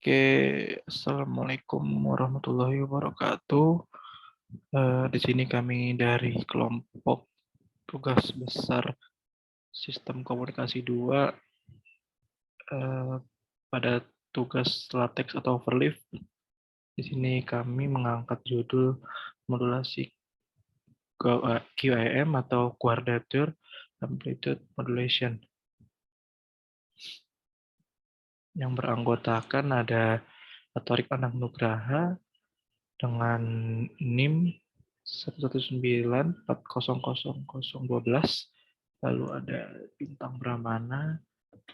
Oke, assalamualaikum warahmatullahi wabarakatuh. Di sini kami dari kelompok tugas besar Sistem Komunikasi 2 pada tugas LaTeX atau overleaf. Di sini kami mengangkat judul modulasi QAM atau Quadrature Amplitude Modulation. Yang beranggotakan ada Torik Anang Nugraha dengan NIM 119400012, lalu ada Bintang Brahmana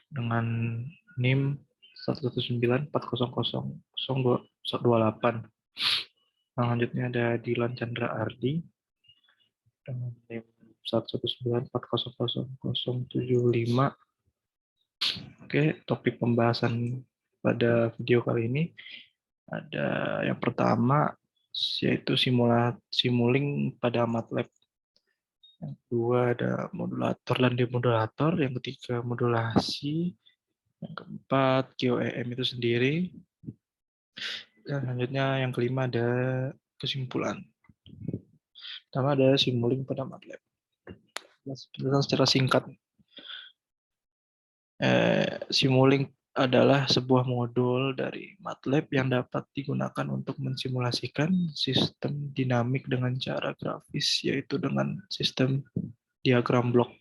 dengan NIM 119400028. Selanjutnya ada Dilan Chandra Ardi dengan NIM 119400075. Oke, topik pembahasan pada video kali ini ada yang pertama yaitu simuling pada MATLAB. Yang kedua ada modulator dan demodulator. Yang ketiga modulasi. Yang keempat QEM itu sendiri. Dan selanjutnya yang kelima ada kesimpulan. Pertama ada simuling pada MATLAB. Penjelasan secara singkat. Simuling adalah sebuah modul dari MATLAB yang dapat digunakan untuk mensimulasikan sistem dinamik dengan cara grafis, yaitu dengan sistem diagram blok.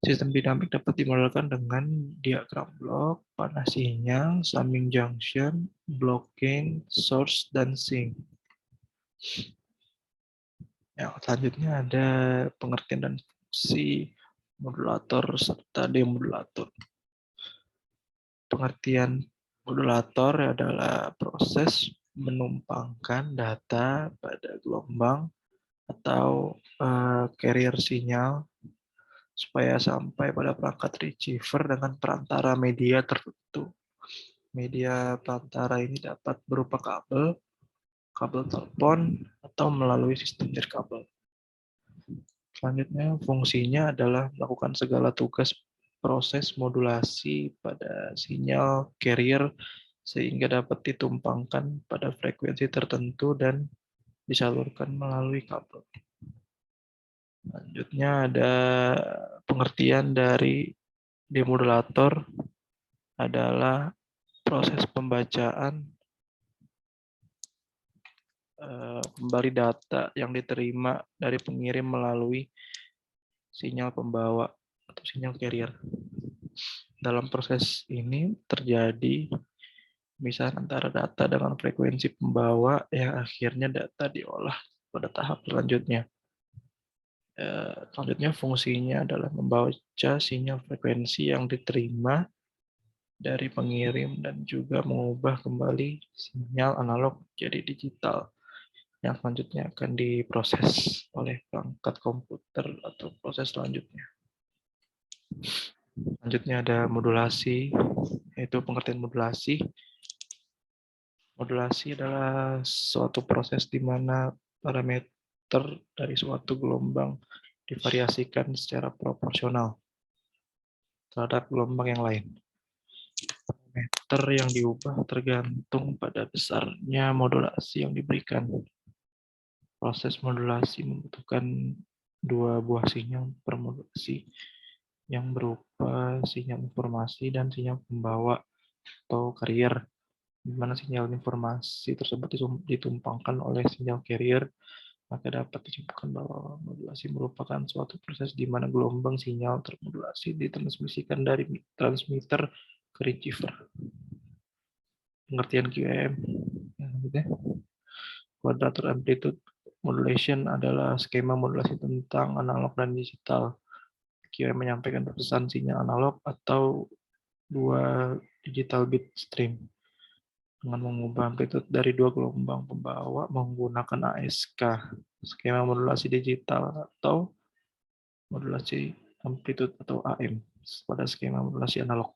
Sistem dinamik dapat dimodelkan dengan diagram blok, panah sinyal, summing junction, blocking, source, dan sink. Yang selanjutnya ada pengertian dan fungsi modulator serta demodulator. Pengertian modulator adalah proses menumpangkan data pada gelombang atau carrier sinyal supaya sampai pada perangkat receiver dengan perantara media tertentu. Media perantara ini dapat berupa kabel telepon, atau melalui sistem nirkabel. Selanjutnya, fungsinya adalah melakukan segala tugas proses modulasi pada sinyal carrier sehingga dapat ditumpangkan pada frekuensi tertentu dan disalurkan melalui kabel. Selanjutnya ada pengertian dari demodulator adalah proses pembacaan kembali data yang diterima dari pengirim melalui sinyal pembawa atau sinyal carrier. Dalam proses ini terjadi pemisahan antara data dengan frekuensi pembawa yang akhirnya data diolah pada tahap selanjutnya. Selanjutnya fungsinya adalah membaca sinyal frekuensi yang diterima dari pengirim dan juga mengubah kembali sinyal analog jadi digital yang selanjutnya akan diproses oleh perangkat komputer atau proses selanjutnya. Selanjutnya ada modulasi, yaitu pengertian modulasi. Modulasi adalah suatu proses di mana parameter dari suatu gelombang divariasikan secara proporsional terhadap gelombang yang lain. Parameter yang diubah tergantung pada besarnya modulasi yang diberikan. Proses modulasi membutuhkan dua buah sinyal permodulasi yang berupa sinyal informasi dan sinyal pembawa atau carrier, di mana sinyal informasi tersebut ditumpangkan oleh sinyal carrier, maka dapat disimpulkan bahwa modulasi merupakan suatu proses di mana gelombang sinyal termodulasi ditransmisikan dari transmitter ke receiver. Pengertian QAM. Quadrature Amplitude Modulation adalah skema modulasi tentang analog dan digital. QAM menyampaikan pesan sinyal analog atau dua digital bit stream dengan mengubah amplitude dari dua gelombang pembawa menggunakan ASK, skema modulasi digital, atau modulasi amplitude atau AM pada skema modulasi analog.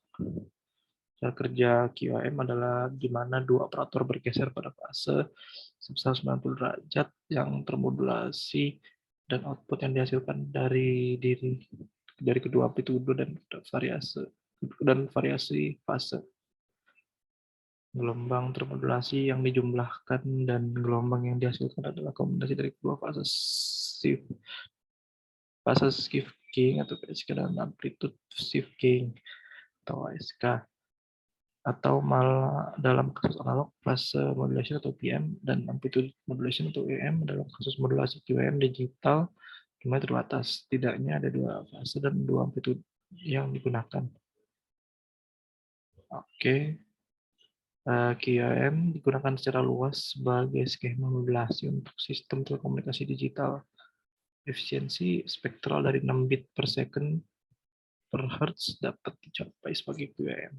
Cara kerja QAM adalah di mana dua operator bergeser pada fase sebesar 90 derajat yang termodulasi dan output yang dihasilkan dari kedua amplitude dan variasi fase. Gelombang termodulasi yang dijumlahkan dan gelombang yang dihasilkan adalah kombinasi dari kedua fase shifting atau PSK dan amplitude shifting atau ASK, atau malah dalam kasus analog fase modulation atau PM dan amplitude modulation atau AM dalam kasus modulasi QM digital cuma terbatas. Setidaknya ada dua fase dan dua amplitude yang digunakan. Oke. QAM digunakan secara luas sebagai skema modulasi untuk sistem telekomunikasi digital. Efisiensi spektral dari 6 bit per second per hertz dapat dicapai sebagai QAM.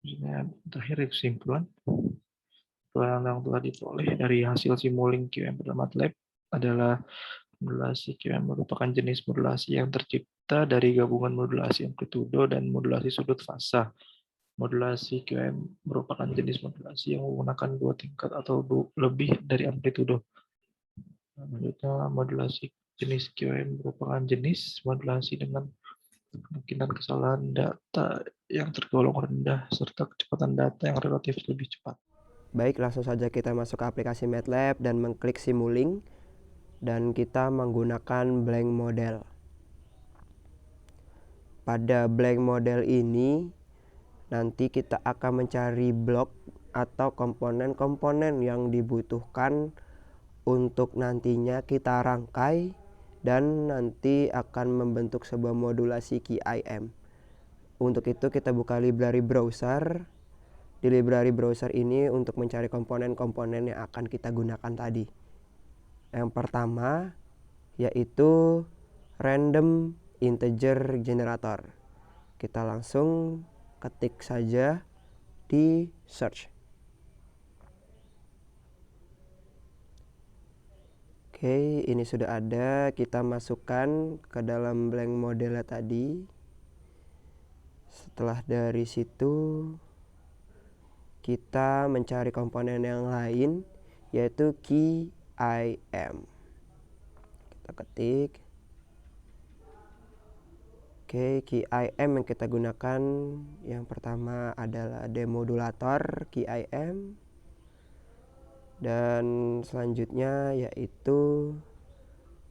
Ini terakhir kesimpulan. Yang telah diperoleh dari hasil simuling QAM pada MATLAB adalah modulasi QAM merupakan jenis modulasi yang tercipta dari gabungan modulasi amplitudo dan modulasi sudut fasa. Modulasi QM merupakan jenis modulasi yang menggunakan dua tingkat atau lebih dari amplitudo. Selanjutnya, modulasi jenis QM merupakan jenis modulasi dengan kemungkinan kesalahan data yang tergolong rendah serta kecepatan data yang relatif lebih cepat. Baik, langsung saja kita masuk ke aplikasi MATLAB dan mengklik Simulink dan kita menggunakan blank model. Pada blank model ini nanti kita akan mencari blok atau komponen-komponen yang dibutuhkan untuk nantinya kita rangkai dan nanti akan membentuk sebuah modulasi QIM. Untuk itu kita buka library browser. Di library browser ini untuk mencari komponen-komponen yang akan kita gunakan tadi. Yang pertama yaitu random integer generator. Kita langsung ketik saja di search. Oke, ini sudah ada. Kita masukkan ke dalam blank model tadi. Setelah dari situ kita mencari komponen yang lain yaitu QIM. Kita ketik. Oke, QIM yang kita gunakan yang pertama adalah demodulator QIM. Dan selanjutnya yaitu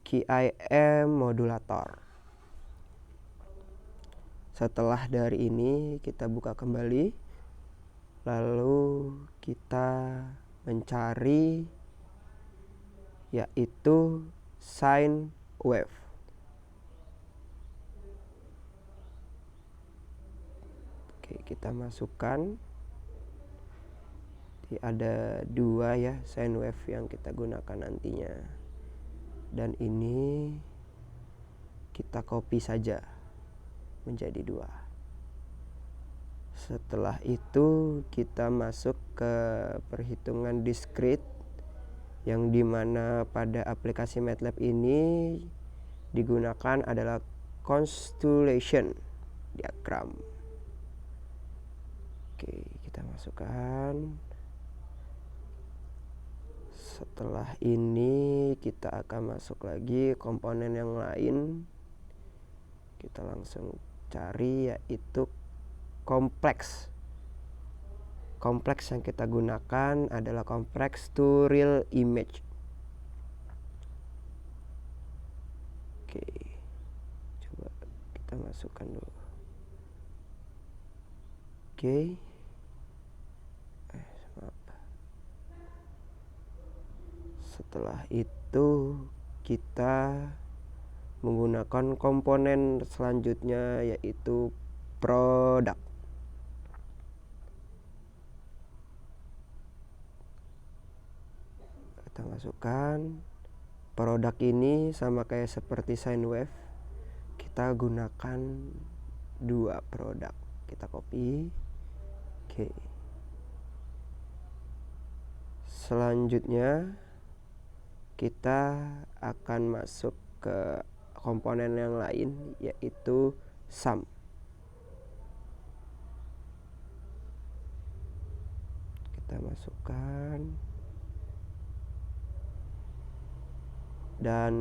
QIM modulator. Setelah dari ini kita buka kembali, lalu kita mencari yaitu sine wave. Oke, kita masukkan. Ada dua ya sine wave yang kita gunakan nantinya, dan ini kita copy saja menjadi dua. Setelah itu kita masuk ke perhitungan discrete, yang dimana pada aplikasi MATLAB ini digunakan adalah constellation diagram. Oke, kita masukkan. Setelah ini kita akan masuk lagi komponen yang lain. Kita langsung cari yaitu kompleks. Kompleks yang kita gunakan adalah kompleks to real image. Oke, coba kita masukkan dulu. Oke. Setelah itu kita menggunakan komponen selanjutnya yaitu produk. Kita masukkan. Produk ini sama kayak seperti sine wave. Kita gunakan dua produk. Kita copy. Oke. Selanjutnya kita akan masuk ke komponen yang lain yaitu sum. Kita masukkan. Dan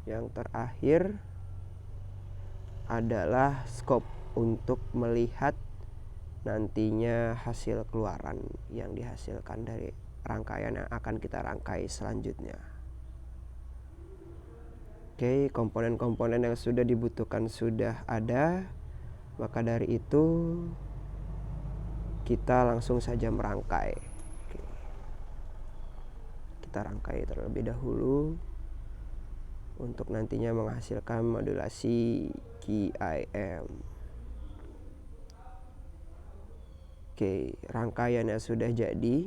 yang terakhir adalah scope untuk melihat nantinya hasil keluaran yang dihasilkan dari rangkaian yang akan kita rangkai selanjutnya. Oke, komponen-komponen yang sudah dibutuhkan sudah ada, maka dari itu kita langsung saja merangkai. Oke. Kita rangkai terlebih dahulu untuk nantinya menghasilkan modulasi QIM. Oke, rangkaiannya sudah jadi.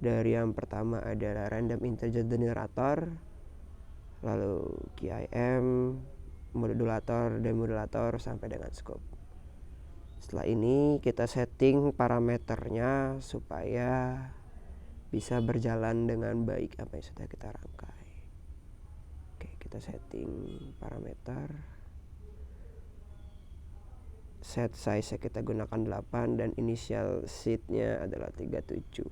Dari yang pertama adalah random integer generator, lalu QIM, modulator, demodulator sampai dengan scope. Setelah ini kita setting parameternya supaya bisa berjalan dengan baik apa yang sudah kita rangkai. Oke, kita setting parameter. Set size kita gunakan 8 dan initial seed-nya adalah 37.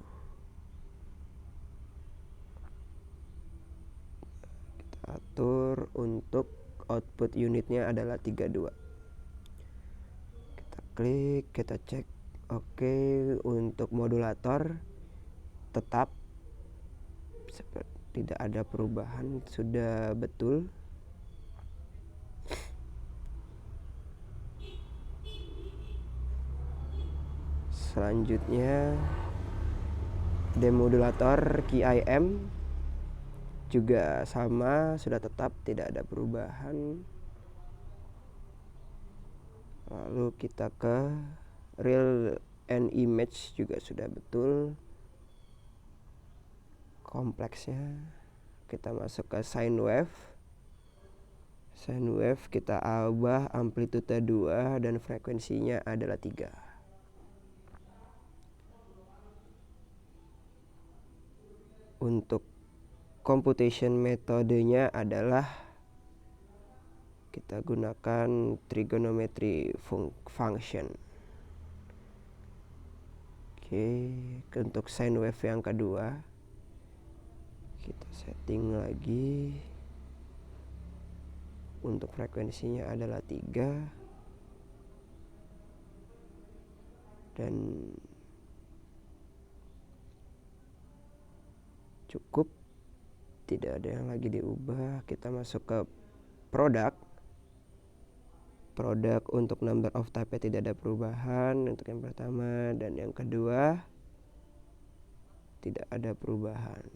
Kita atur untuk output unitnya adalah 32. Kita klik, kita cek. Oke, untuk modulator tetap tidak ada perubahan, sudah betul. Selanjutnya demodulator QIM juga sama, sudah tetap, tidak ada perubahan. Lalu kita ke real and image juga sudah betul. Kompleksnya kita masuk ke sine wave. Sine wave kita ubah amplitude 2 dan frekuensinya adalah 3. Untuk computation metodenya adalah kita gunakan trigonometry function. Oke, untuk sine wave yang kedua kita setting lagi. Untuk frekuensinya adalah 3 dan cukup, tidak ada yang lagi diubah. Kita masuk ke produk untuk number of type tidak ada perubahan untuk yang pertama, dan yang kedua tidak ada perubahan.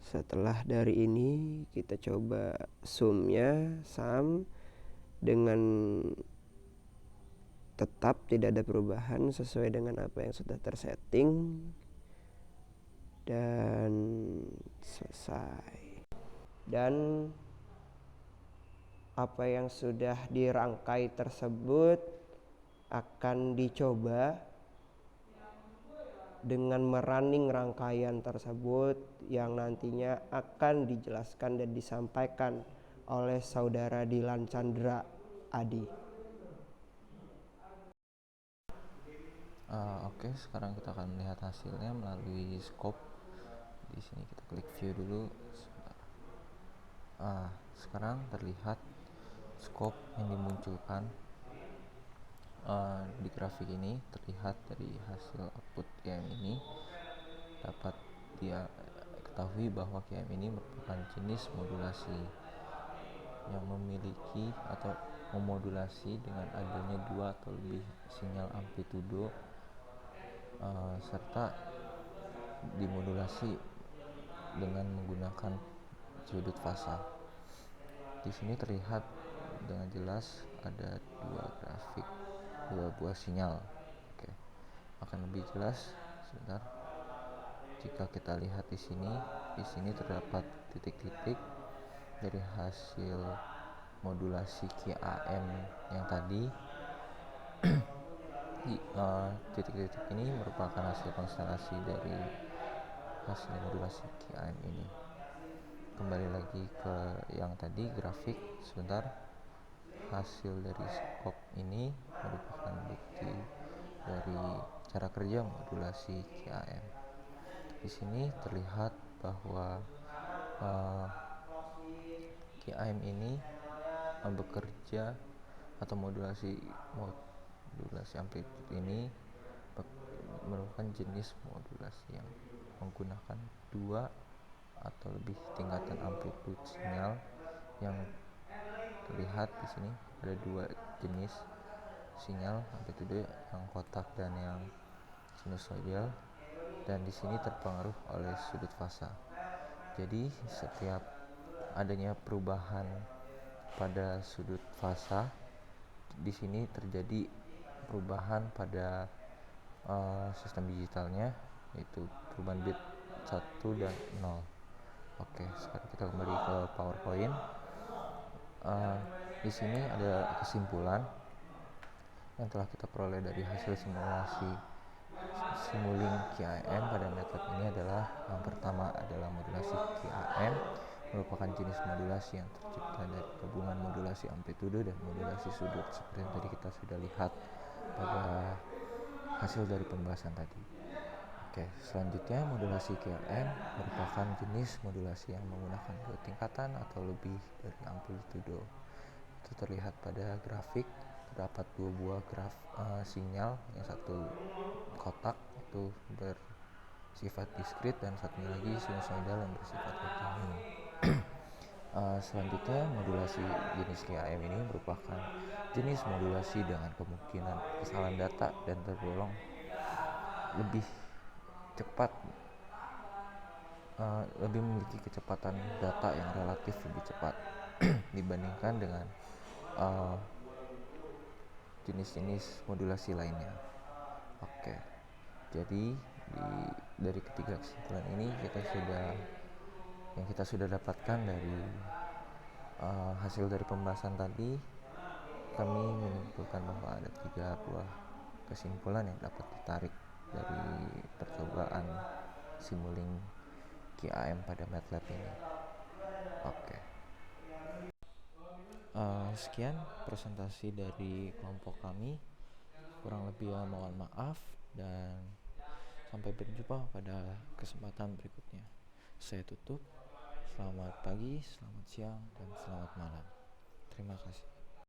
Setelah dari ini kita coba sum dengan tetap tidak ada perubahan sesuai dengan apa yang sudah tersetting, dan selesai. Dan apa yang sudah dirangkai tersebut akan dicoba dengan merunning rangkaian tersebut yang nantinya akan dijelaskan dan disampaikan oleh saudara Dilan Chandra Adi. Oke, sekarang kita akan melihat hasilnya melalui scope. Di sini kita klik view dulu. Sekarang terlihat scope yang dimunculkan di grafik ini. Terlihat dari hasil output QIM ini dapat dia ketahui bahwa QIM ini merupakan jenis modulasi yang memiliki atau memodulasi dengan adanya 2 atau lebih sinyal amplitudo serta dimodulasi dengan menggunakan sudut fasa. Di sini terlihat dengan jelas ada 2 buah sinyal. Oke, akan lebih jelas sebentar. Jika kita lihat di sini terdapat titik-titik dari hasil modulasi QAM yang tadi. Titik-titik ini merupakan hasil konstelasi dari hasil modulasi QAM ini. Kembali lagi ke yang tadi grafik sebentar. Hasil dari scope ini merupakan bukti dari cara kerja modulasi QAM. Di sini terlihat bahwa QAM ini bekerja atau modulasi amplitude ini merupakan jenis modulasi yang menggunakan dua atau lebih tingkatan amplitude sinyal. Yang terlihat di sini ada dua jenis sinyal amplitude, yang kotak dan yang sinusoidal, dan di sini terpengaruh oleh sudut fasa. Jadi setiap adanya perubahan pada sudut fasa, di sini terjadi perubahan pada sistem digitalnya, yaitu perubahan bit 1 dan 0. Oke, sekarang kita kembali ke PowerPoint. Di sini ada kesimpulan yang telah kita peroleh dari hasil simulasi Simulink QAM pada MATLAB ini adalah, yang pertama adalah modulasi QAM merupakan jenis modulasi yang tercipta dari gabungan modulasi amplitude dan modulasi sudut, seperti yang tadi kita sudah lihat pada hasil dari pembahasan tadi. Oke, selanjutnya modulasi QAM merupakan jenis modulasi yang menggunakan dua tingkatan atau lebih dari amplitudo. Itu terlihat pada grafik. Terdapat dua buah sinyal, yang satu kotak itu bersifat diskrit dan satunya lagi sinusoidal yang bersifat kontinu. Selanjutnya, modulasi jenis QAM ini merupakan jenis modulasi dengan kemungkinan kesalahan data dan tergolong lebih cepat, lebih memiliki kecepatan data yang relatif lebih cepat dibandingkan dengan jenis-jenis modulasi lainnya. Oke, jadi dari ketiga kesimpulan ini kita sudah dapatkan dari hasil dari pembahasan tadi, kami menyimpulkan bahwa ada 3 buah kesimpulan yang dapat ditarik dari percobaan Simulink QAM pada MATLAB ini. Oke. Sekian presentasi dari kelompok kami. Kurang lebih mohon maaf, dan sampai berjumpa pada kesempatan berikutnya. Saya tutup. Selamat pagi, selamat siang, dan selamat malam. Terima kasih.